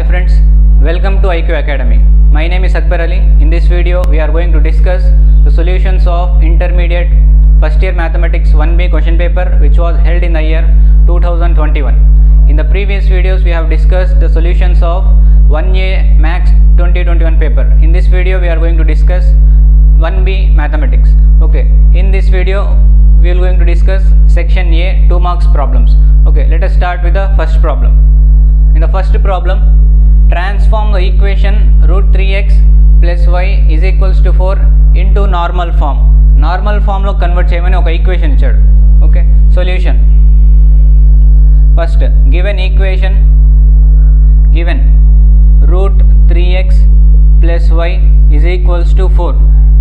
Hi friends, welcome to IQ Academy. My name is Akbar Ali. In this video, we are going to discuss the solutions of intermediate first year mathematics 1B question paper which was held in the year 2021. In the previous videos, we have discussed the solutions of 1A Max 2021 paper. In this video, we are going to discuss 1B mathematics. Okay, in this video, we are going to discuss section A 2 marks problems. Okay, let us start with the first problem. In the first problem, transform the equation root 3x plus y is equals to 4 into normal form. Normal form లో convert చేయమని ఒక equation ఇచ్చాడు. Okay, solution. First given equation given root 3x plus y is equals to 4.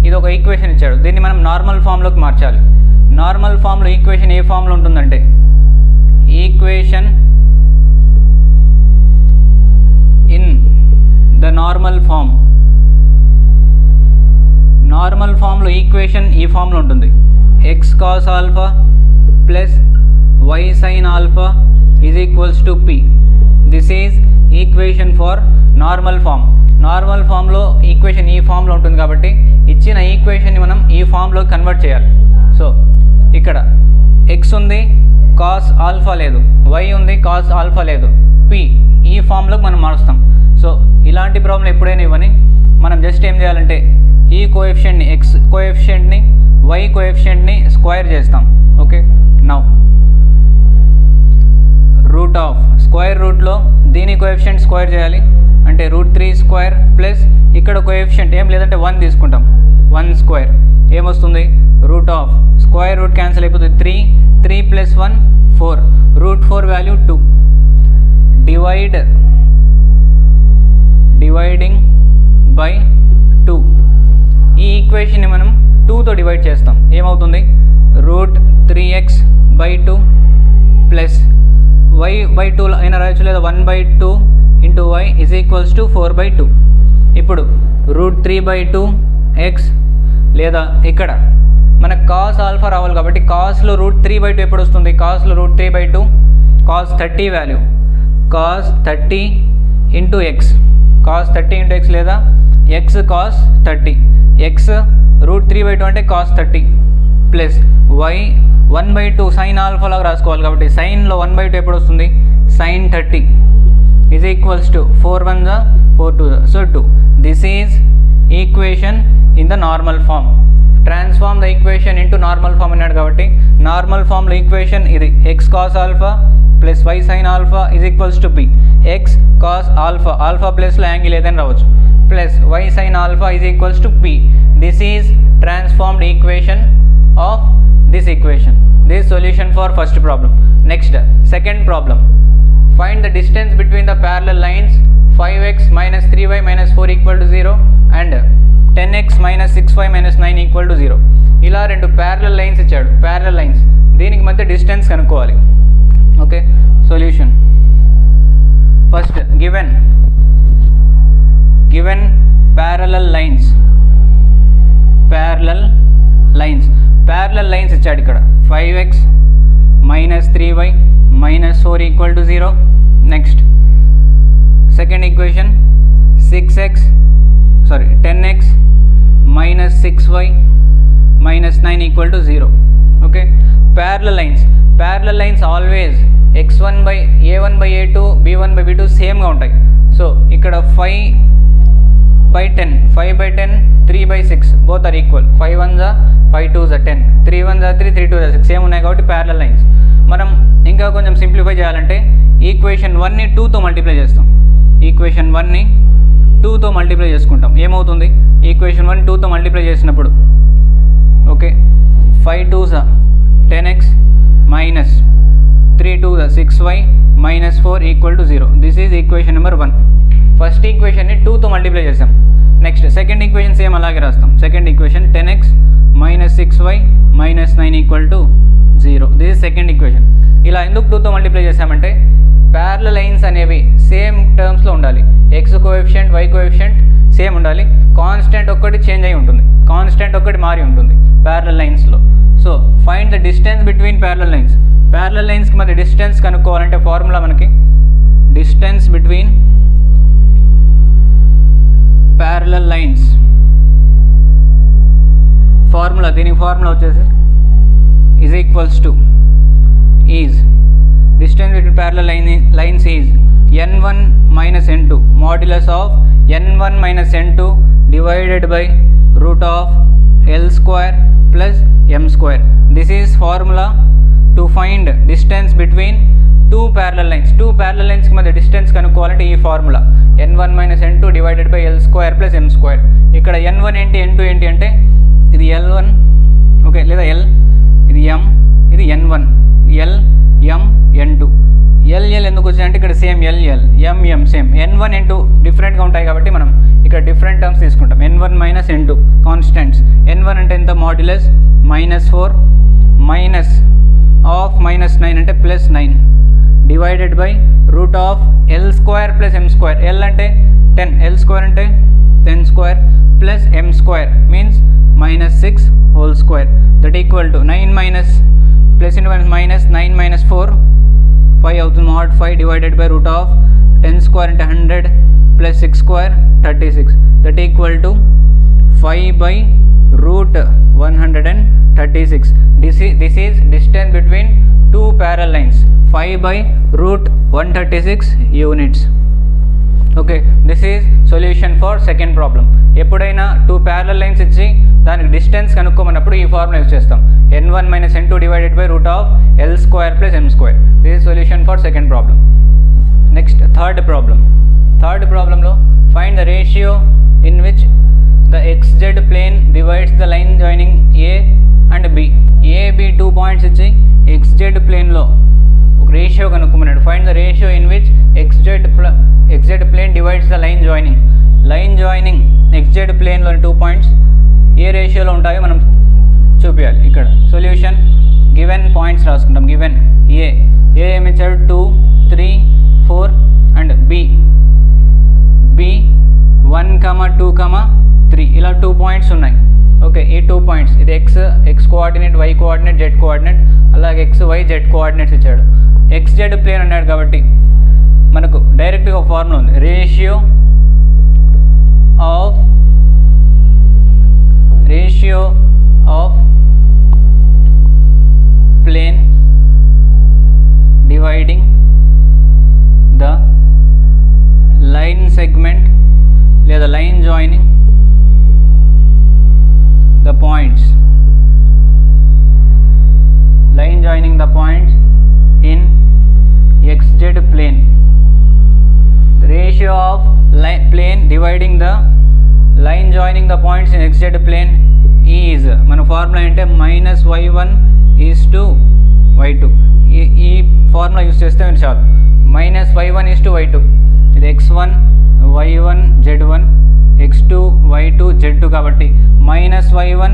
ఇది ఒక equation ఇచ్చాడు. దీన్ని మనం normal ఫామ్లోకి మార్చాలి. నార్మల్ ఫామ్లో ఈక్వేషన్ ఏ ఫామ్లో ఉంటుందంటే equation in the normal form. Normal ఫామ్లో ఈక్వేషన్ ఈ ఫామ్లో ఉంటుంది. X cos alpha plus y sine alpha is equals to P. This is equation for normal form. Normal ఫామ్లో ఈక్వేషన్ ఈ ఫామ్లో ఉంటుంది కాబట్టి ఇచ్చిన ఈక్వేషన్ని మనం ఈ ఫామ్లో కన్వర్ట్ చేయాలి. సో ఇక్కడ ఎక్స్ ఉంది, కాస్ ఆల్ఫా లేదు, వై ఉంది, కాస్ ఆల్ఫా లేదు, పి ఈ ఫామ్లోకి మనం మారుస్తాం. సో ఇలాంటి ప్రాబ్లం ఎప్పుడైనా ఇవ్వని మనం జస్ట్ ఏం చేయాలంటే ఈ కోఎఫిషియంట్ని ఎక్స్ కోఎఫిషియంట్ని వై కోఎఫిషియంట్ని స్క్వేర్ చేస్తాం. Okay, now root of square రూట్లో దీని కోఎఫిషియంట్ స్క్వేర్ చేయాలి అంటే రూట్ 3 స్క్వేర్ ప్లస్ ఇక్కడ కోఎఫిషియంట్ ఏం లేదంటే 1 తీసుకుంటాం. 1 స్క్వేర్ ఏమొస్తుంది root of square root cancel అయిపోతుంది. 3 ప్లస్ 1 4 రూట్ 4 వాల్యూ 2 డివైడింగ్ బై 2. ఈ ఈక్వేషన్ని మనం 2తో డివైడ్ చేస్తాం. ఏమవుతుంది root 3x by 2 plus y by 2 అయినా రాయొచ్చు లేదా 1/2 into y is equals to 4/2. ఇప్పుడు రూట్ 3/2 x లేదా ఇక్కడ మనకు కాస్ ఆల్ఫా రావాలి కాబట్టి కాస్లో రూట్ 3/2 ఎప్పుడు వస్తుంది? కాస్లో root 3/2 cos 30 value cos 30 into X cos 30 into X లేదా ఎక్స్ కాస్ 30 ఎక్స్ రూట్ 3/2 అంటే cos 30 plus Y 1/2 sine alpha లాగా రాసుకోవాలి కాబట్టి సైన్లో 1/2 ఎప్పుడు వస్తుంది? Sine 30 is equals to 4 1 4 2 so 2. This is equation in the normal form. Transform the equation into normal form అన్నాడు కాబట్టి నార్మల్ ఫామ్లో ఈక్వేషన్ ఇది X cos alpha plus y sine alpha is equals to P. X cos alpha alpha ప్లస్లో angle ఏదైనా రావచ్చు plus y sine alpha is equals to P. This is transformed equation of this equation. This solution for first problem. Next second problem. Find the distance between the parallel lines 5x minus 3y minus 4 equal to 0 and 10x minus 6y minus 9 equal to 0. ఇలా రెండు parallel lines ఇచ్చాడు. Parallel lines దీనికి మధ్య distance కనుక్కోవాలి. Okay, solution. First given parallel lines ఇచ్చాడు. ఇక్కడ 5x minus 3y minus 4 equal to 0. Next second equation 10x minus 6y minus 9 equal to 0. Okay, parallel lines always x1 by a1 by a2 b1 by b2 సేమ్గా ఉంటాయి. So ఇక్కడ 5/10 3/6 both are equal. 5 1 5 2 10 3 1 3 3 2 6 same ఉన్నాయి కాబట్టి parallel lines. మనం ఇంకా కొంచెం simplify చేయాలంటే equation 1ని 2తో మల్టిప్లై చేస్తాం. ఈక్వేషన్ 1ని 2తో మల్టిప్లై చేసుకుంటాం. ఏమవుతుంది ఈక్వేషన్ 1 2తో మల్టిప్లై చేసినప్పుడు? Okay, 5 2 10x minus 3 2 6y minus 4 equal to 0. This is equation number 1. First ఈక్వేషన్ని 2తో మల్టిప్లై చేసాం. నెక్స్ట్ సెకండ్ ఈక్వేషన్ సేమ్ అలాగే రాస్తాం. Second equation 10x minus 6y minus 9 equal to 0. This is second equation. ఇలా ఎందుకు 2తో మల్టిప్లై చేసామంటే ప్యారలల్ లైన్స్ అనేవి సేమ్ టర్మ్స్లో ఉండాలి. X coefficient Y coefficient same ఉండాలి. కాన్స్టెంట్ ఒక్కటి చేంజ్ అయి ఉంటుంది, కాన్స్టెంట్ ఒక్కటి మారి ఉంటుంది ప్యారలల్ లైన్స్లో. So find the distance between parallel lines. Parallel లైన్స్కి మధ్య డిస్టెన్స్ కనుక్కోవాలంటే ఫార్ములా మనకి distance between parallel lines. Formula, దీని ఫార్ములా వచ్చేసి is equals to is distance between parallel lines is n1 minus n2 modulus of n1 minus n2 divided by root of l square plus m square. This is formula to find distance between two parallel lines. Two parallel lines కి మధ్య distance కనుక్కోవాలంటే ఈ formula n1 minus n2 divided by l square plus m square. ఇక్కడ n1 ఏంటి n2 ఏంటి అంటే ఇది l1 okay లేదా l, ఇది m, ఇది n1, l m n2. l ఎందుకు వచ్చిందంటే ఇక్కడ same l m m same. n1 n2 డిఫరెంట్గా ఉంటాయి కాబట్టి మనం ఇక్కడ డిఫరెంట్ టర్మ్స్ తీసుకుంటాం. n1 minus n2 constants. n1 అంటే ఎంత మాడ్యులస్ -4 మైనస్ ఆఫ్ -9 అంటే +9 divided by root of l square plus m square. l అంటే 10, l స్క్వేర్ అంటే 10 square plus m square means -6 whole square that equal to 9 minus plus into minus 9 minus 4 5 అవుతుంది. mod 5 divided by root of 10 square అంటే 100 plus 6 square 36 that equal to 5 by root 136. This is distance between two parallel lines. 5 by root 136 units. Okay, this is solution for second problem. ఎప్పుడైనా two parallel lines ఇచ్చి దానికి distance కనుక్కోమన్నప్పుడు ఈ formula use చేస్తాం. n1 minus n2 divided by root of l square plus m square. This is solution for second problem. Next, third problem. Third problem లో find the ratio in which the xz plane divides the line joining a and b. a b 2 points ఇచ్చి xz plane లో ఒక ratio కనుక్కోమన్నాడు. Find the ratio in which xz plane divides the line joining. Line joining xz plane లో 2 points ఏ రేషియోలో ఉంటాయో మనం చూపించాలి. ఇక్కడ సొల్యూషన్ గివెన్ పాయింట్స్ రాసుకుంటాం. గివెన్ ఏ ఏమి ఇచ్చాడు 2 3 4 అండ్ బి 1, 2, 3 ఇలా 2 పాయింట్స్ ఉన్నాయి. ఓకే, ఈ 2 పాయింట్స్ ఇది x coordinate, y coordinate, z coordinate, అలాగే x y z కోఆర్డినేట్స్ ఇచ్చాడు. xz ప్లేన్ అన్నాడు కాబట్టి మనకు డైరెక్ట్గా ఒక ఫార్ములా ఉంది. Ratio of plane dividing the line segment లేదా line joining the points in xz plane. The ratio of plane dividing the line joining the points in xz plane is మన formula అంటే -y1 is to y2. ఈ formula use చేస్తే మీరు చాలు. -y1 is to y2 ఇది x1 y1 z1 x2 y2 z2 కాబట్టి -y1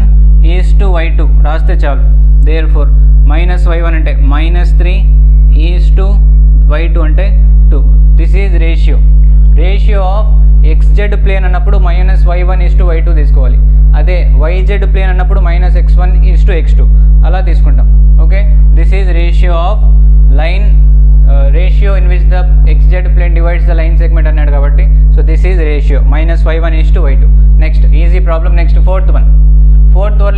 is to y2 రాస్తే చాలు. therefore -y1 అంటే -3 is to y2 అంటే 2. This is ratio of xz plane అన్నప్పుడు -y1 is to y2 తీసుకోవాలి. అదే yz ప్లేన్ అన్నప్పుడు -x1 is to x2 అలా తీసుకుంటాం. Okay, this is ratio of line ratio in which the xz plane divides the line segment అన్నాడు కాబట్టి so this is ratio -y1 is to y2. Next easy problem. Next fourth one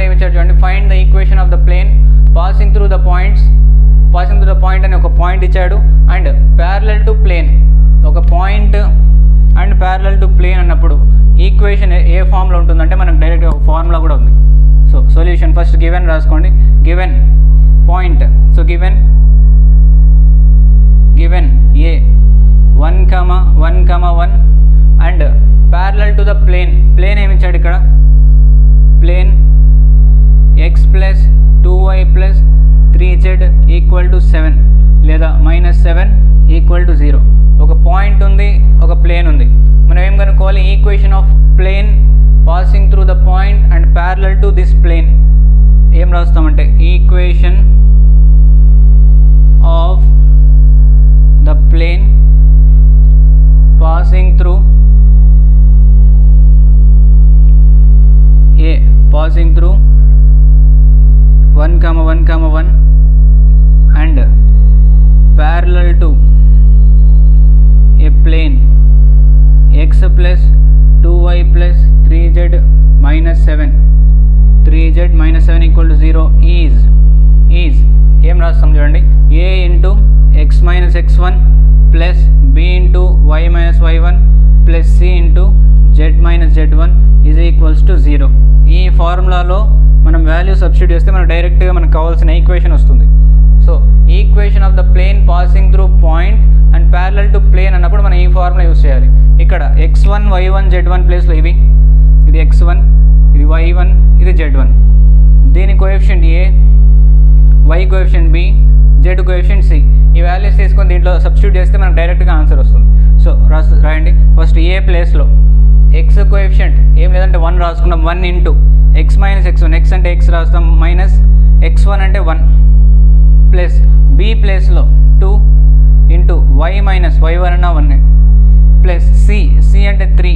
ఏమి ఇచ్చాడు చూడండి. Find the equation of the plane passing through the point అని ఒక point ఇచ్చాడు and parallel to plane ఒక point and parallel to plane అన్నప్పుడు equation ఏ ఫామ్లో ఉంటుందంటే మనకు డైరెక్ట్గా ఒక ఫార్ములా కూడా ఉంది. సో సొల్యూషన్ ఫస్ట్ గివెన్ రాసుకోండి. Given point so given a 1, 1, and parallel to the plane ఏమి ఇచ్చాడు ఇక్కడ plane x plus 2y plus 3z equal to 7 లేదా -7 equal to 0. ఒక పాయింట్ ఉంది, ఒక ప్లేన్ ఉంది. మనం ఏం కనుక్కోవాలి? Equation of plane passing through the point and parallel to this plane ఏం రాస్తామంటే equation of the plane passing through 1, 1 and parallel to a plane x plus 2y 2y plus 3z minus 7 3z minus 7 equal to 0 is ఏం రాస్తాం చూడండి, a into x minus x1 plus b into y minus y1 plus c into z minus z1 is equals to 0. ఈ ఫార్ములాలో మనం value substitute చేస్తే మనకు డైరెక్ట్గా మనకు కావాల్సిన ఈక్వేషన్ వస్తుంది. So equation of the plane passing through point and parallel to plane అన్నప్పుడు మనం ఈ ఫార్ములా యూస్ చేయాలి. ఇక్కడ x1 y1 z1 ప్లేస్లో ఇది x1, ఇది y1, ఇది z1. దీని coefficient a, y coefficient b, z coefficient c. ఈ వాల్యూస్ తీసుకొని దీంట్లో సబ్స్టిట్యూట్ చేస్తే మనకు డైరెక్ట్గా ఆన్సర్ వస్తుంది. సో రాయండి. ఫస్ట్ ఏ ప్లేస్లో ఎక్స్ కోఎఫిషియంట్ ఏం లేదంటే 1 రాసుకున్నాం. 1 into X minus x1, X అంటే ఎక్స్ రాస్తాం, మైనస్ x1 అంటే 1 ప్లస్ బి ప్లేస్లో 2 ఇంటూ y మైనస్ y1 అన్న 1 ప్లస్ సి అంటే 3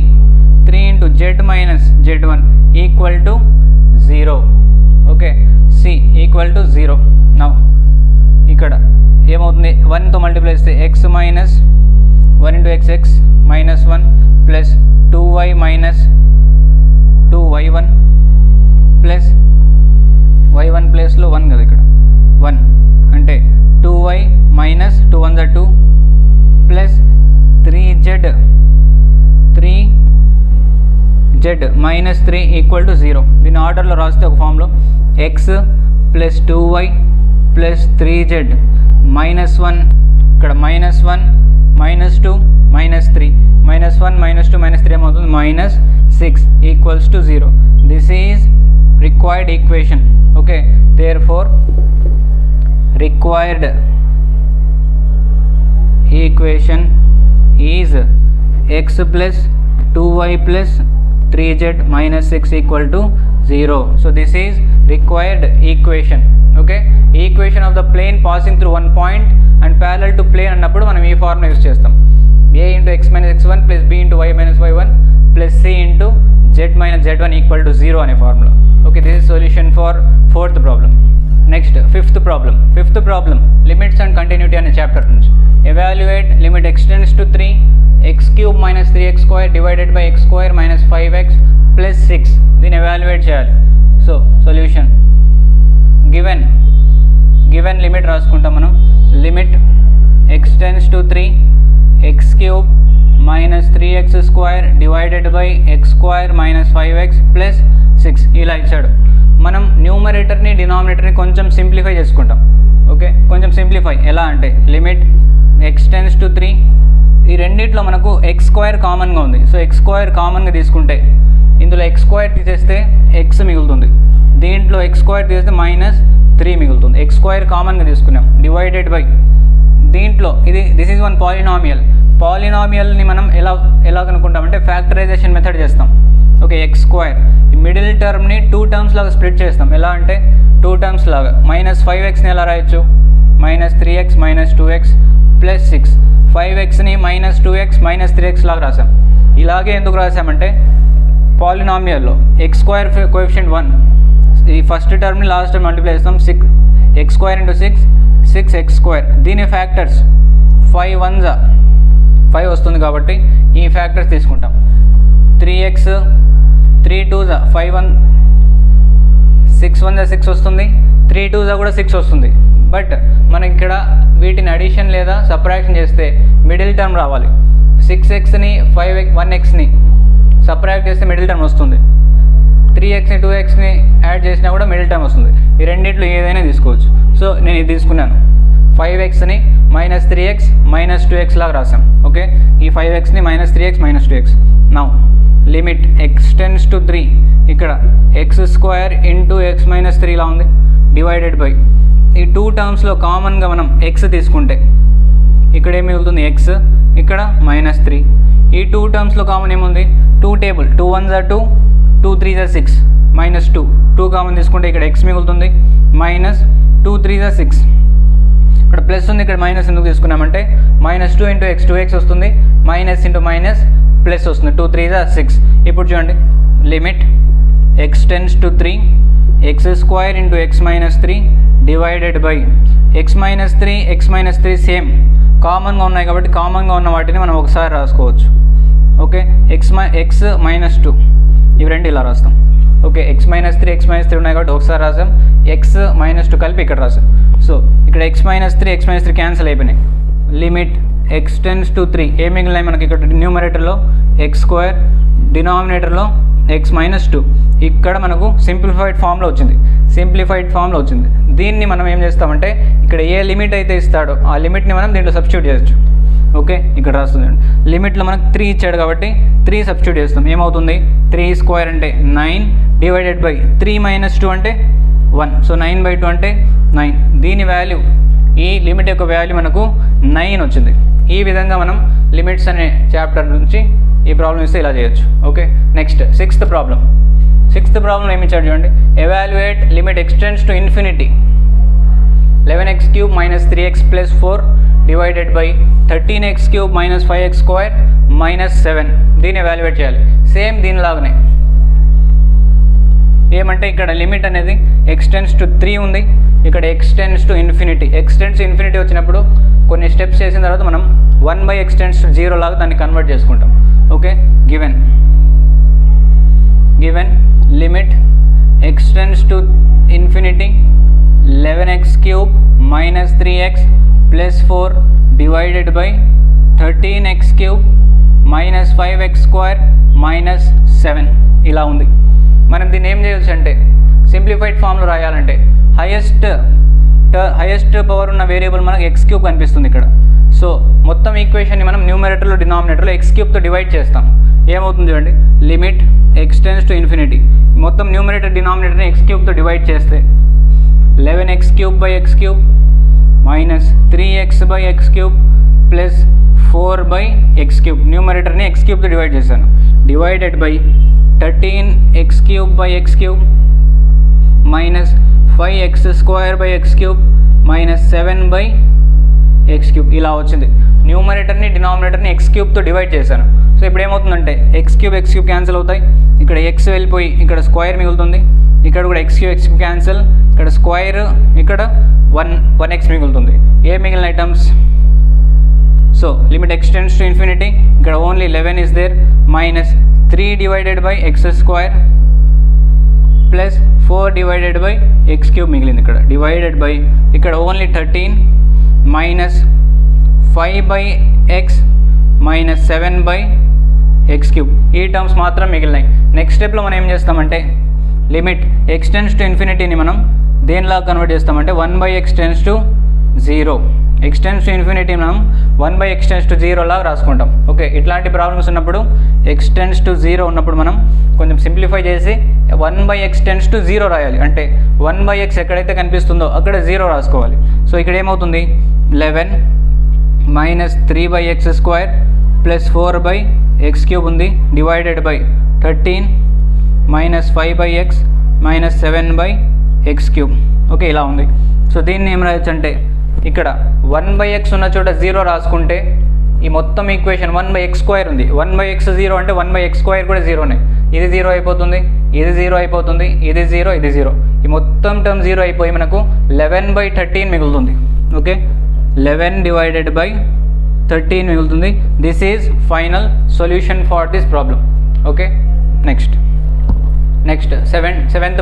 into z minus z1 equal to 0. Okay, C equal to 0. Now ఇక్కడ ఏమవుతుంది, 1తో మల్టిప్లై చేస్తే x minus 1 into X minus 1 plus 2y minus 2y1 plus y1 ప్లేస్లో 1 కదా, ఇక్కడ 1 అంటే 2y minus 2 1 2 plus 3z minus 3 equal to 0. దీని ఆర్డర్లో రాస్తే ఒక ఫామ్లో X plus 2y plus 3z minus 1, ఇక్కడ minus 1 minus 2 minus 3 minus 1 minus 2 minus 3 ఏమవుతుంది, minus 6 equals to 0. This is required equation. Okay, therefore required equation is x plus 2y plus 3z minus 6 equal to 0. So this is required equation. Okay, equation of the plane passing through one point and parallel to plane అన్నప్పుడు మనం ఈ formula use చేస్తాం. a into x minus x1 plus b into y minus y1 plus c into z minus z1 equal to 0 అనే formula. Okay, this is solution for fourth problem. Next, fifth problem limits and continuity అనే chapter నుంచి. Evaluate limit x tends to 3 x cube minus 3x square divided by x square minus 5x plus 6. దీన్ని evaluate చేయాలి. So solution given limit రాసుకుంటాం మనం. Limit x tends to 3 x cube minus 3x square divided by x square minus 5x plus 6 ఇలా ఇచ్చాడు. మనం న్యూమరేటర్ని డినామినేటర్ని కొంచెం simplify చేసుకుంటాం. Okay, కొంచెం సింప్లిఫై ఎలా అంటే లిమిట్ x tends to 3, ఈ రెండిట్లో మనకు ఎక్స్ స్క్వేర్ కామన్గా ఉంది. సో ఎక్స్ స్క్వేర్ కామన్గా తీసుకుంటే ఇందులో ఎక్స్ స్క్వేర్ తీసేస్తే ఎక్స్ మిగులుతుంది, దీంట్లో ఎక్స్ స్క్వేర్ తీసేస్తే మైనస్ 3 మిగులుతుంది. ఎక్స్ స్క్వేర్ కామన్గా తీసుకున్నాం, డివైడెడ్ బై దీంట్లో దిస్ ఈజ్ వన్ పాలినామియల్ని మనం ఎలా కనుక్కుంటామంటే ఫ్యాక్టరైజేషన్ మెథడ్ చేస్తాం. ఓకే, ఎక్స్ స్క్వేర్ ఈ మిడిల్ టర్మ్ని 2 టర్మ్స్ లాగా స్ప్లిట్ చేస్తాం. ఎలా అంటే 2 టర్మ్స్ లాగా. మైనస్ 5xని ఎలా రాయొచ్చు, minus 3x minus 2x plus 6. 5xని మైనస్ 2x మైనస్ 3x లాగా రాసాం. ఇలాగే ఎందుకు రాసామంటే పాలినామియల్లో ఎక్స్ స్క్వేర్ కోఎఫిషియంట్ 1, ఈ ఫస్ట్ టర్మ్ని లాస్ట్ టర్మ్ మల్టిప్లై చేస్తాం. 6x square into 6x square. దీని ఫ్యాక్టర్స్ 5 1 5 వస్తుంది కాబట్టి ఈ ఫ్యాక్టర్స్ తీసుకుంటాం. 3x 3 2 5 1 6 1 6 వస్తుంది, 3 2 కూడా 6 వస్తుంది. బట్ మనం ఇక్కడ వీటిని అడిషన్ లేదా సబ్ట్రాక్షన్ చేస్తే మిడిల్ టర్మ్ రావాలి. 6xని 1xని సబ్ట్రాక్ట్ చేస్తే మిడిల్ టర్మ్ వస్తుంది. 3xని 2xని యాడ్ చేసినా కూడా మిడిల్ టర్మ్ వస్తుంది. ఈ రెండింటిలో ఏదైనా తీసుకోవచ్చు. సో నేను ఇది తీసుకున్నాను. 5xని మైనస్ 3x మైనస్ 2x లాగా రాసాం. ఓకే, ఈ 5xని minus 3x minus 2x. Now limit x tends to 3, ఇక్కడ X square into X minus 3 లా ఉంది, డివైడెడ్ బై ఈ 2 టర్మ్స్లో కామన్గా మనం x తీసుకుంటే ఇక్కడ ఏమి మిగులుతుంది, x, ఇక్కడ మైనస్ 3. ఈ 2 టర్మ్స్లో కామన్ ఏముంది, 2 టేబుల్, 2 1 2, 2 3 6, మైనస్ 2 కామన్ తీసుకుంటే ఇక్కడ x మిగులుతుంది, మైనస్ 2 3 6. ఇక్కడ ప్లస్ ఉంది, ఇక్కడ మైనస్ ఎందుకు తీసుకున్నామంటే మైనస్ 2 ఇంటూ x 2x వస్తుంది, మైనస్ ఇంటూ మైనస్ ప్లస్ వస్తుంది, 2 3 6. ఇప్పుడు చూడండి, limit x tends to 3 x square into X minus 3 divided by X minus 3 same కామన్గా ఉన్నాయి కాబట్టి కామన్గా ఉన్న వాటిని మనం ఒకసారి రాసుకోవచ్చు. ఓకే. ఎక్స్ మైనస్ 2 ఇవి రెండు ఇలా రాస్తాం. ఓకే, x మైనస్ 3 ఉన్నాయి కాబట్టి ఒకసారి రాసాం, x మైనస్ 2 కలిపి ఇక్కడ రాసాం. సో ఇక్కడ x మైనస్ 3 క్యాన్సిల్ అయిపోయినాయి. లిమిట్ x టెన్స్ టు 3 ఏం మిగిలినాయి మనకి ఇక్కడ న్యూమరేటర్లో x², డినామినేటర్లో x మైనస్ 2. ఇక్కడ మనకు సింప్లిఫైడ్ ఫామ్లో వచ్చింది. దీన్ని మనం ఏం చేస్తామంటే ఇక్కడ ఏ లిమిట్ అయితే ఇస్తాడో ఆ లిమిట్ని మనం దీంట్లో సబ్స్టిట్యూట్ చేయొచ్చు. ఓకే, ఇక్కడ రాస్తుంది లిమిట్లో మనకు 3 ఇచ్చాడు కాబట్టి 3 సబ్స్టిట్యూట్ చేస్తాం. ఏమవుతుంది 3² అంటే 9 డివైడెడ్ బై 3 మైనస్ 2 అంటే 1. సో 9/2 అంటే 9. దీని వాల్యూ, ఈ లిమిట్ యొక్క వాల్యూ మనకు 9 వచ్చింది. ఈ విధంగా మనం లిమిట్స్ అనే చాప్టర్ నుంచి ఈ ప్రాబ్లం ఇస్తే ఇలా చేయొచ్చు. ఓకే, నెక్స్ట్ సిక్స్త్ ప్రాబ్లం ఏమి ఇచ్చాడు చూడండి. Evaluate limit extends to infinity 11x³ minus 3x plus 4 divided by 13x³ minus 5x² minus 7. దీన్ని ఎవాల్యుయేట్ చేయాలి. సేమ్ దీనిలాగానే ఏమంటే ఇక్కడ లిమిట్ అనేది ఎక్స్టెండ్స్ టు 3 ఉంది, ఇక్కడ ఎక్స్టెండ్స్ టు ఇన్ఫినిటీ. వచ్చినప్పుడు కొన్ని స్టెప్స్ చేసిన తర్వాత మనం 1/(x→0) లాగా దాన్ని కన్వర్ట్ చేసుకుంటాం. Okay, given limit extends to infinity 11x³ minus 3x plus 4 divided by 13x³ minus 5x² minus 7 ఇలా ఉంది. మనం దీన్ని ఏం చేయొచ్చు అంటే సింప్లిఫైడ్ ఫామ్లో రాయాలంటే హైయెస్ట్ పవర్ ఉన్న వేరియబుల్ మనకు x³ కనిపిస్తుంది ఇక్కడ. సో మొత్తం ఈక్వేషన్ని మనం న్యూమరేటర్లో డినామినేటర్లో x³ డివైడ్ చేస్తాం. ఏమవుతుంది చూడండి, లిమిట్ ఎక్స్టెండ్స్ టు ఇన్ఫినిటీ మొత్తం న్యూమరేటర్ డినామినేటర్ని x³ డివైడ్ చేస్తే 11x³ minus 3x/x³ plus 4/x³ న్యూమరేటర్ని x³ డివైడ్ చేశాను. Divided by 13x³ minus 5x² minus 7/x³ ఇలా వచ్చింది. న్యూమరేటర్ని డినామినేటర్ని x³ డివైడ్ చేశాను. సో ఇప్పుడు ఏమవుతుందంటే x³ క్యాన్సిల్ అవుతాయి, ఇక్కడ x వెళ్ళిపోయి ఇక్కడ స్క్వేర్ మిగులుతుంది, ఇక్కడ కూడా x³ క్యాన్సిల్, ఇక్కడ స్క్వేర్, ఇక్కడ 1x మిగులుతుంది. ఏ మిగిలిన items? So limit extends to infinity, ఇక్కడ only 11 is there, minus 3 divided by x² plus 4 divided by x³ మిగిలింది. ఇక్కడ డివైడెడ్ బై ఇక్కడ only 13 minus 5/x minus 7/x³. ఈ టర్మ్స్ మాత్రం మిగిలినాయి. నెక్స్ట్ స్టెప్లో మనం ఏం చేస్తామంటే లిమిట్ ఎక్స్టెండ్స్ టు ఇన్ఫినిటీని మనం దేనిలా కన్వర్ట్ చేస్తామంటే 1/(x→0). ఎక్స్టెండ్స్ టు ఇన్ఫినిటీ మనం 1/(x→0) లాగా రాసుకుంటాం. ఓకే, ఇట్లాంటి ప్రాబ్లమ్స్ ఉన్నప్పుడు x→0 ఉన్నప్పుడు మనం కొంచెం సింప్లిఫై చేసి 1/(x→0) రాయాలి. అంటే 1/x ఎక్కడైతే కనిపిస్తుందో అక్కడ 0 రాసుకోవాలి. సో ఇక్కడ ఏమవుతుంది 11 మైనస్ 3/x² ప్లస్ 4/x³ ఉంది, divided by 13 minus 5/x minus 7/x³. Okay, ఇలా ఉంది. సో దీన్ని ఏం రాయొచ్చు అంటే ఇక్కడ 1/x ఉన్న చోట 0 రాసుకుంటే ఈ మొత్తం ఈక్వేషన్ 1/x² ఉంది. 1/x0 అంటే 1/x² కూడా 0నే. ఇది 0 అయిపోతుంది, ఇది 0 అయిపోతుంది, ఇది 0, ఇది 0. ఈ మొత్తం టర్మ్ 0 అయిపోయి మనకు 11/13 మిగులుతుంది. ఓకే, 11 డివైడెడ్ బై 13 మిగులుతుంది. This is final solution for this problem. Okay, next seventh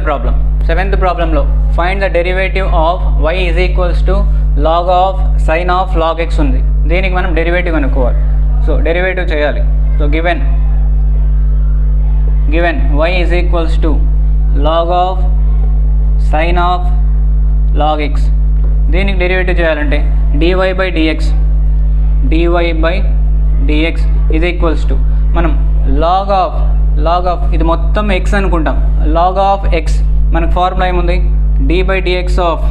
ప్రాబ్లంలో find the derivative of y is equals to log of sine of log x ఉంది. దీనికి మనం డెరివేటివ్ కనుక్కోవాలి. సో డెరివేటివ్ చేయాలి. So given y is equals to log of sine of log x. దీనికి derivative చేయాలంటే dy/dx is equals to మనం log of ఇది మొత్తం x అనుకుంటాం. లాగ్ ఆఫ్ x మనకు ఫార్ములా ఏముంది, d/dx ఆఫ్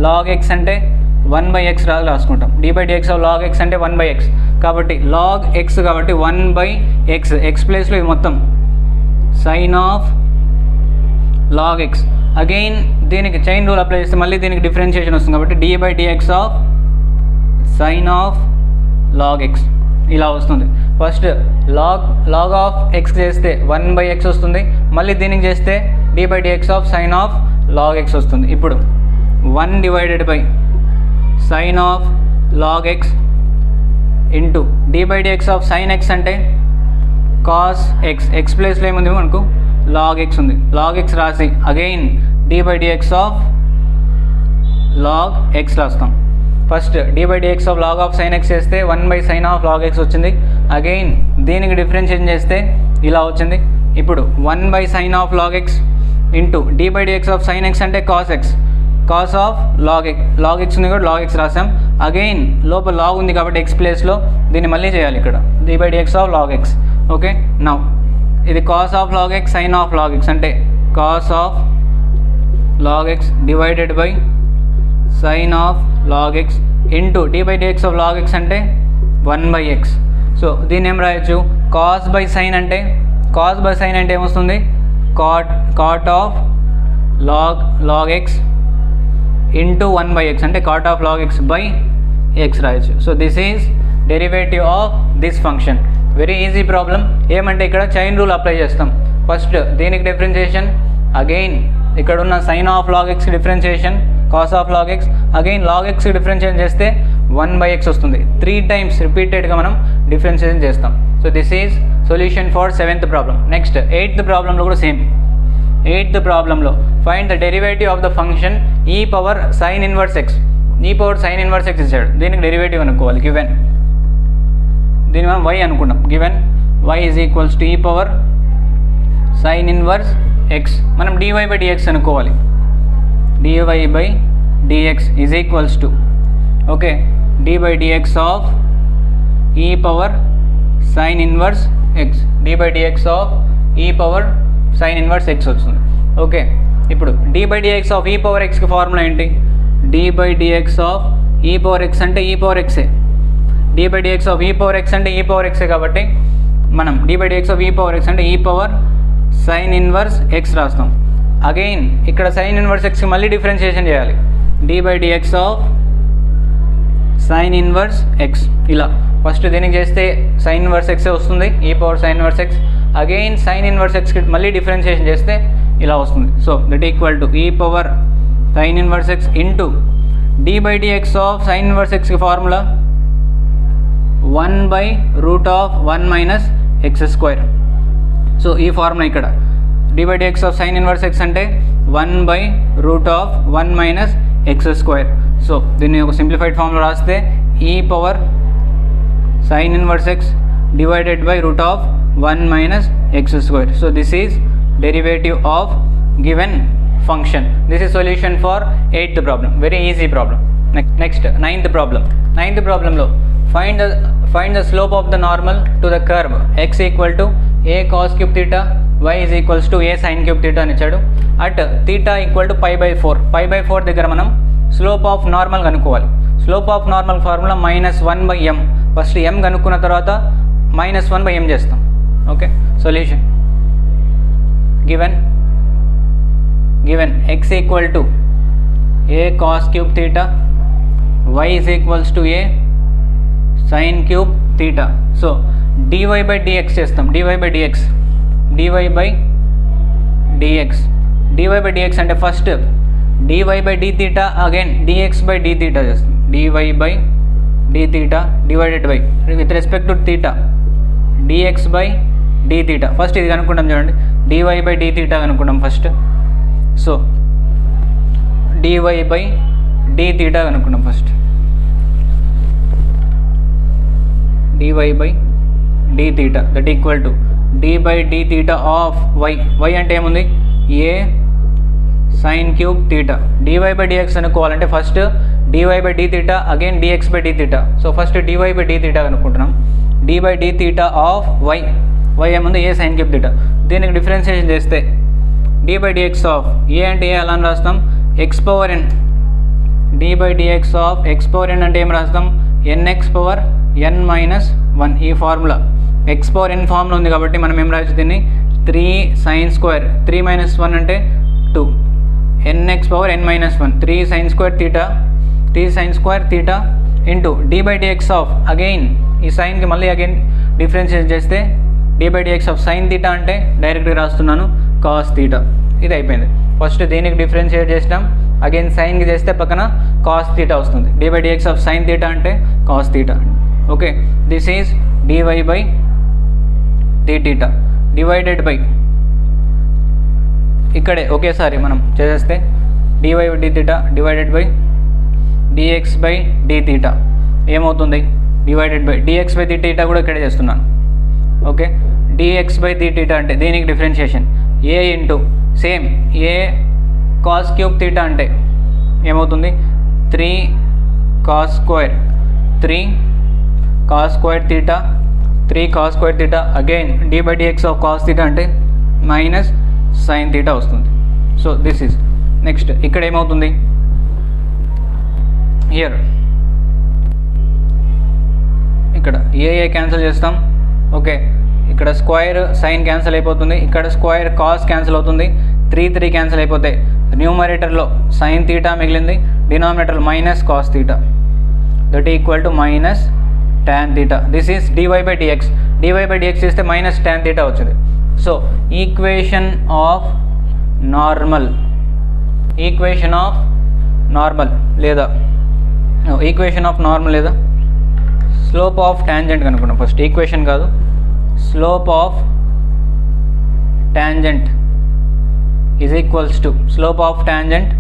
లాగ్ x అంటే 1/x రాసుకుంటాం. d/dx ఆఫ్ లాగ్ x అంటే 1/x కాబట్టి లాగ్ x కాబట్టి 1/x, x ప్లేస్లో ఇది మొత్తం sine of log x. Again దీనికి చైన్ రూల్ అప్లై చేస్తే మళ్ళీ దీనికి డిఫరెన్షియేషన్ వస్తుంది కాబట్టి d/dx of sine of log x ఇలా వస్తుంది. ఫస్ట్ లాగ్ ఆఫ్ x చేస్తే 1/x వస్తుంది, మళ్ళీ దీనికి చేస్తే d/dx of sine of log x వస్తుంది. ఇప్పుడు 1 divided by sine of log x into d by dx of sine x అంటే కాస్ ఎక్స్, ఎక్స్ ప్లేస్లో ఏముంది మనకు లాగ్ ఎక్స్ ఉంది, లాగ్ ఎక్స్ రాసి again d by dx of log x రాస్తాం. First d by dx of log of sine x చేస్తే 1/sin of log x వచ్చింది. Again దీనికి డిఫరెన్షియేషన్ చేస్తే ఇలా వచ్చింది. ఇప్పుడు 1/sin of log x into d by dx of sine x అంటే cos x, cos of log x ఉంది కూడా లాగ్ ఎక్స్ రాసాం. అగైన్ లోపల లాగ్ ఉంది కాబట్టి ఎక్స్ ప్లేస్లో దీన్ని మళ్ళీ చేయాలి ఇక్కడ d by dx of log x. Okay, now ఇది cos of log x sine of log x అంటే cos of log x divided by sine of log x into d by dx of log x అంటే 1/x. So దీన్ని ఏం రాయొచ్చు, cos by sine అంటే ఏమొస్తుంది cot of log x into 1/x అంటే cot of log x by x రాయొచ్చు. So this is derivative of this function. Very easy problem. ఏమంటే ఇక్కడ చైన్ రూల్ అప్లై చేస్తాం. ఫస్ట్ దీనికి డిఫరెన్షియేషన్, అగైన్ ఇక్కడ ఉన్న sine of log x differentiation, cos of log x, again log x differentiation చేస్తే 1/x వస్తుంది. 3 times రిపీటెడ్గా మనం డిఫరెన్షియేషన్ చేస్తాం. So this is solution for 7th problem. Next 8th ప్రాబ్లంలో కూడా సేమ్. 8th ప్రాబ్లంలో find the derivative of the function e power sine inverse x. ఇచ్చాడు, దీనికి డెరివేటివ్ అనుకోవాలి. గివెన్ దీన్ని మనం y అనుకున్నాం. Given y is equals to e power sine inverse x. మనం dy బై dx అనుకోవాలి. dy by dx is equals to okay d by dx of e power sine inverse x. d by dx of e power sine inverse x వస్తుంది. Okay, ఇప్పుడు d by dx of e power ఎక్స్కి formula ఏంటి, d by dx of e power x అంటే e power ఎక్సే. d by dx of e power x అంటే e power ఎక్సే కాబట్టి మనం d by dx of e power x అంటే e power sine inverse x రాస్తాం. Again ఇక్కడ sine inverse ఎక్స్కి మళ్ళీ డిఫరెన్షియేషన్ చేయాలి. d by dx of sine inverse x ఇలా ఫస్ట్ దీనికి చేస్తే సైన్ ఇన్వర్స్ ఎక్సే వస్తుంది, ఈ power sine inverse x. Again sine inverse ఎక్స్కి మళ్ళీ డిఫరెన్షియేషన్ చేస్తే ఇలా వస్తుంది. So that equal to e power sine inverse x into d by dx of sine inverse ఎక్స్కి ఫార్ములా 1/√1 - x². సో ఈ ఫార్ములా ఇక్కడ d by dx of sine inverse x అంటే 1/√1 - x². So దీన్ని ఒక సింప్లిఫైడ్ ఫార్ములా రాస్తే ఈ power sine inverse X divided by √1 - x². So this is derivative of given function. This is solution for 8th problem. Very easy problem. Next 9th problem. 9th problem lo find the slope of the normal to the curve x equal to a cos cube theta, y is equals to a sin cube theta అని ఇచ్చాడు. at theta equal to pi/4. pi/4 దగ్గర మనం slope of normal కనుక్కోవాలి. Slope of normal formula -1/m. First m కనుక్కున్న తర్వాత -1/m చేస్తాం. Okay, solution given x equal to a cos cube theta, y is equals to a sin cube theta. So dy by dx చేస్తాం. dy by dx అంటే first dy by d theta again dx by d theta చేస్తాం. dy by d theta divided by with respect to theta dx by d theta. First ఇది కనుక్కుంటాం చూడండి, dy by d theta కనుక్కుంటాం first. సో dy by d theta కనుక్కున్నాం first. dy by d theta that equal to d by d theta of y. y అంటే ఏముంది, a sin cube theta. dy by dx అనుకోవాలంటే first dy by d theta again dx by d theta. So first dy by d theta కనుక్కుంటున్నాం. d by d theta of y. y ఏముంది, a sin cube theta. దీనికి differentiation చేస్తే d by dx ఆఫ్ a అంటే a అలా రాస్తాం x power n. d by dx ఆఫ్ x power n అంటే ఏం రాస్తాం nx పవర్ n - 1. ఈ formula x power n formula ఉంది కాబట్టి మనం ఏం రాయొచ్చు దీన్ని 3 sin square 3 - 1 అంటే 2 nx power n - 1 3 sin square theta into d by dx of again ఈ సైన్కి మళ్ళీ అగైన్ డిఫరెన్షియేట్ చేస్తే d by dx of sin theta అంటే డైరెక్ట్గా రాస్తున్నాను cos theta. ఇది అయిపోయింది. ఫస్ట్ దీనికి డిఫరెన్షియేట్ చేసినాం, అగైన్ సైన్కి చేస్తే పక్కన cos theta వస్తుంది. d by dx of sin theta అంటే cos theta. Okay, this is dy by dθ divided by, ఇక్కడే ఒకేసారి మనం చేసేస్తే dy by dθ divided by dx by dθ ఏమవుతుంది, divided by dx by dθ కూడా ఇక్కడే చేస్తున్నాను. ఓకే, dx బై dθ అంటే దీనికి differentiation a into same a cos cube theta అంటే ఏమవుతుంది 3 cos square 3 cos square theta 3 cos square theta again d by dx of cos theta అంటే minus sine theta వస్తుంది. So this is next ఇక్కడ ఏమవుతుంది, here ఇక్కడ ఏ cancel చేస్తాం. Okay, ఇక్కడ square sine cancel అయిపోతుంది, ఇక్కడ స్క్వేర్ కాస్ క్యాన్సిల్ అవుతుంది, 3 క్యాన్సిల్ అయిపోతాయి. న్యూమరేటర్లో సైన్ తీటా మిగిలింది, డినామినేటర్లో minus cos theta that equal to minus tan theta. This is dy by dx. dy by dx చేస్తే మైనస్ tan తీటా వచ్చింది. సో ఈక్వేషన్ ఆఫ్ నార్మల్ లేదా స్లోప్ ఆఫ్ టాంజెంట్ కనుక్కున్నాం. First equation కాదు, slope of tangent is equals to slope of tangent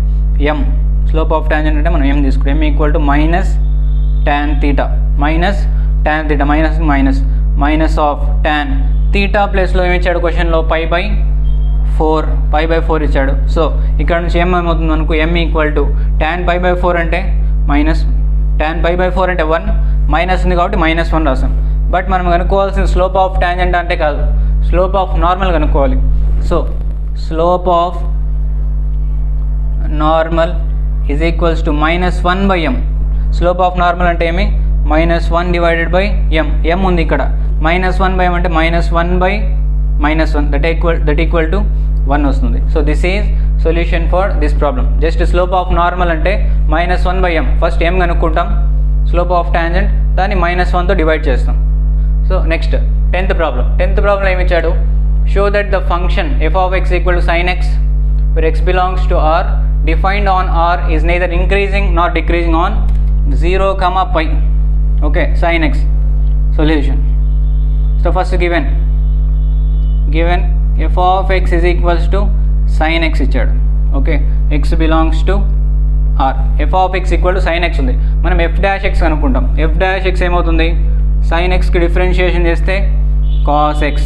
m. Slope of tangent అంటే మనం m తీసుకుంటాం. m equal to minus tan theta minus of tan theta ప్లస్లో ఏమి ఇచ్చాడు క్వశ్చన్లో పై బై 4 ఇచ్చాడు. సో ఇక్కడ నుంచి ఏమవుతుంది మనకు m equal to tan pi by 4 అంటే మైనస్, tan పై బై 4 అంటే 1 మైనస్ ఉంది కాబట్టి -1 రాసాం. బట్ మనం కనుక్కోవాల్సిన స్లోప్ ఆఫ్ టాంజెంట్ అంటే కాదు, స్లోప్ ఆఫ్ నార్మల్ కనుక్కోవాలి. So slope of normal is equals to -1 by m. Slope of normal అంటే ఏమి, -1 డివైడెడ్ బై m ఉంది ఇక్కడ, -1 బై m అంటే -1 బై -1 దట్ ఈక్వల్ టు 1 వస్తుంది. So this is solution for this problem. Just slope of normal అంటే -1 by m. First m కనుక్కుంటాం, slope of tangent దాన్ని -1తో డివైడ్ చేస్తాం. సో నెక్స్ట్ 10th ప్రాబ్లం ఏమి ఇచ్చాడు, show that the function f of x equal to sin x where x belongs to r defined on r is neither increasing nor decreasing on 0, pi. Okay, sin x solution. So first given f of x is equals to sin x ఇచ్చాడు. Okay, x belongs to r. f of x equal to sin x ఉంది, మనం f dash x అనుకుంటాం. f dash x ఏమవుతుంది, sin xకి differentiation చేస్తే cos x.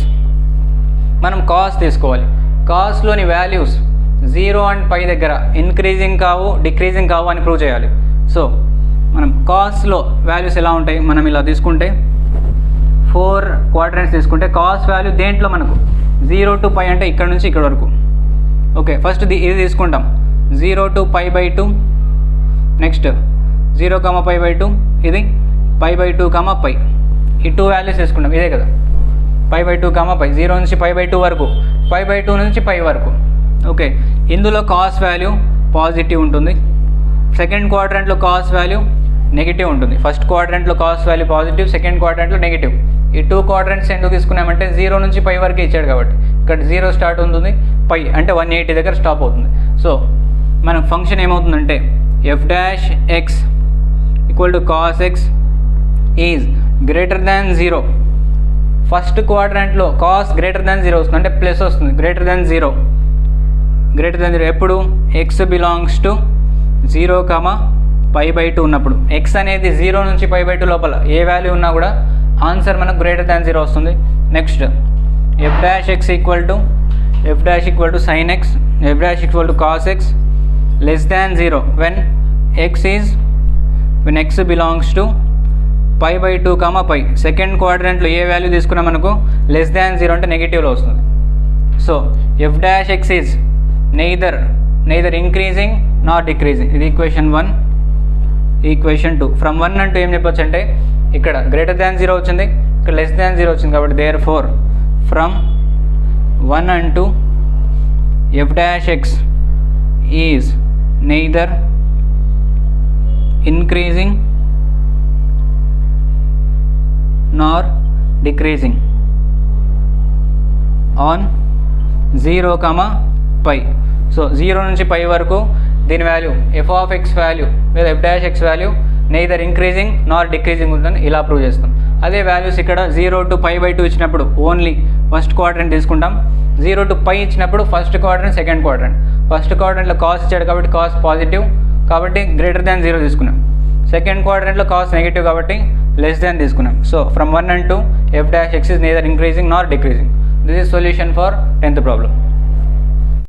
మనం cos తీసుకోవాలి. కాస్లోని values 0 and పై దగ్గర increasing కావు డిక్రీజింగ్ కావు అని ప్రూవ్ చేయాలి. సో మనం కాస్లో వాల్యూస్ ఎలా ఉంటాయి, మనం ఇలా తీసుకుంటే 4 క్వాడ్రంట్స్ తీసుకుంటే కాస్ వాల్యూ దేంట్లో మనకు 0 to పై అంటే ఇక్కడ నుంచి ఇక్కడ వరకు. ఓకే, ఫస్ట్ ఇది తీసుకుంటాం 0 to pi by 2, next 0, pi by 2, ఇది పై బై 2, పై. ఈ 2 వాల్యూస్ తీసుకుంటాం, ఇదే కదా పై బై 2, పై. 0 నుంచి పై బై 2 వరకు, పై బై 2 నుంచి పై వరకు. ఓకే, ఇందులో కాస్ వాల్యూ పాజిటివ్ ఉంటుంది, సెకండ్ క్వాడ్రంట్లో కాస్ వాల్యూ నెగిటివ్ ఉంటుంది. ఫస్ట్ క్వాడ్రంట్లో కాస్ వాల్యూ పాజిటివ్, సెకండ్ క్వాడ్రంట్లో నెగిటివ్. ఈ 2 క్వాడ్రంట్స్ ఎందుకు తీసుకున్నామంటే 0 నుంచి పై వరకు ఇచ్చాడు కాబట్టి ఇక్కడ 0 స్టార్ట్ అవుతుంది, పై అంటే 180 దగ్గర స్టాప్ అవుతుంది. సో మన ఫంక్షన్ ఏమవుతుందంటే f dash x equal to cos x is greater than 0. First క్వాడ్రంట్లో కాస్ గ్రేటర్ దాన్ 0 వస్తుంది, అంటే ప్లస్ వస్తుంది, గ్రేటర్ దాన్ 0 ఎప్పుడు x belongs to 0, pi by 2 ఉన్నప్పుడు. x అనేది 0 నుంచి పై బై 2 లోపల ఏ వాల్యూ ఉన్నా కూడా ఆన్సర్ మనకు గ్రేటర్ దాన్ 0 వస్తుంది. Next f dash equal to sin x, f dash equal to cos x less than 0 when x belongs to pi by 2, pi. Second క్వాడ్రంట్లో ఏ వాల్యూ తీసుకున్నా మనకు లెస్ దాన్ 0 అంటే నెగిటివ్లో వస్తుంది. So f dash x is neither increasing not decreasing. ఇది equation 1. Equation 2 from 1 అంటూ ఏం చెప్పొచ్చు అంటే ఇక్కడ గ్రేటర్ దాన్ 0 వచ్చింది, ఇక్కడ లెస్ దాన్ 0 వచ్చింది కాబట్టి దేర్ ఫోర్ ఫ్రమ్ 1 అంటూ f dash x is neither increasing Nar decreasing on 0, pi. So 0 నుంచి పై వరకు దీని value f of x value లేదా f dash x value neither increasing నార్ డిక్రీజింగ్ ఉంటుందని ఇలా ప్రూవ్ చేస్తాం. అదే వాల్యూస్ ఇక్కడ 0 to π/2 ఇచ్చినప్పుడు ఓన్లీ ఫస్ట్ క్వాడ్రంట్ తీసుకుంటాం, 0 to π ఇచ్చినప్పుడు first quadrant second quadrant. First క్వాడ్రంట్లో కాస్ ఇచ్చాడు కాబట్టి కాస్ పాజిటివ్ కాబట్టి గ్రేటర్ దాన్ 0 తీసుకున్నాం. సెకండ్ క్వాడ్రంట్లో కాస్ నెగిటివ్ కాబట్టి లెస్ దాన్ తీసుకున్నాం. So from 1 and 2 f dash x is neither increasing nor decreasing. This is solution for 10th problem.